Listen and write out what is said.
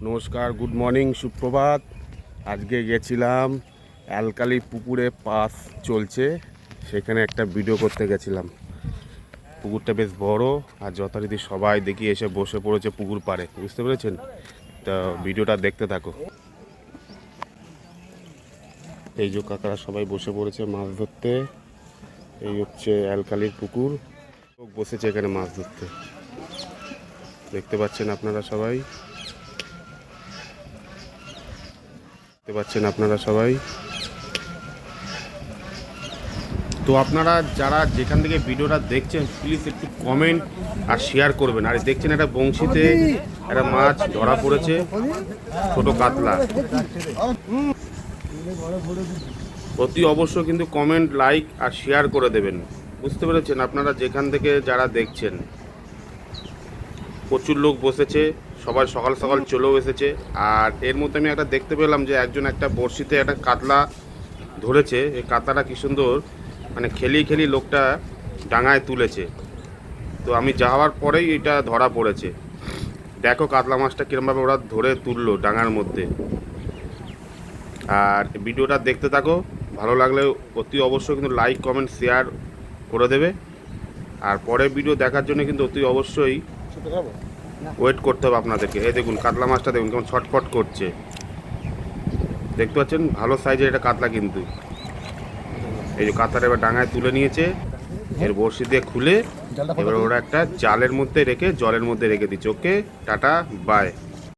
নমস্কার, good morning, সুপ্রভাত। আজকে গেছিলাম অ্যালকালি পুকুরে পাস চলছে, সেখানে একটা ভিডিও করতে গেছিলাম। পুকুরটা বেশ বড় আর যথারীতি সবাই দেখি এসে বসে পড়েছে পুকুর পাড়ে, বুঝতে পেরেছেন? তা ভিডিওটা দেখতে থাকো। এই যে কাকারা সবাই বসে পড়েছে মাছ ধরতে। এই হচ্ছে অ্যালকালির পুকুর, লোক বসেছে এখানে মাছ ধরতে, দেখতে পাচ্ছেন আপনারা সবাই। তো আপনারা যারা যেখান থেকে ভিডিওটা দেখছেন প্লিজ একটু কমেন্ট আর শেয়ার করবেন। আর দেখছেন একটা বংশীতে একটা মাছ ধরা পড়েছে, ছোট কাতলা। অতি অবশ্য কিন্তু কমেন্ট, লাইক আর শেয়ার করে দেবেন, বুঝতে পেরেছেন? আপনারা যেখান থেকে যারা দেখছেন, প্রচুর লোক বসেছে, সবাই সকাল সকাল চলেও এসেছে। আর এর মধ্যে আমি একটা দেখতে পেলাম যে একজন একটা বড়শিতে একটা কাতলা ধরেছে। এই কাতলাটা কি সুন্দর, মানে খেলিয়ে লোকটা ডাঙায় তুলেছে। তো আমি যাওয়ার পরেই এটা ধরা পড়েছে। দেখো কাতলা মাছটা কীরমভাবে ওরা ধরে তুললো ডাঙার মধ্যে। আর ভিডিওটা দেখতে থাকো, ভালো লাগলে অতি অবশ্যই কিন্তু লাইক, কমেন্ট, শেয়ার করে দেবে। আর পরের ভিডিও দেখার জন্য কিন্তু অতি অবশ্যই ওয়েট করতে হবে আপনাদেরকে। এই দেখুন কাতলা মাছটা, দেখুন কেমন ছটফট করছে, দেখতে পাচ্ছেন? ভালো সাইজের এটা কাতলা কিন্তু। এই যে কাতলাটা এবার ডাঙায় তুলে নিয়েছে, এর বড়শি দিয়ে খুলে এবার ওরা একটা জালের মধ্যে রেখে জলের মধ্যে রেখে দিচ্ছে। ওকে, টাটা, বাই।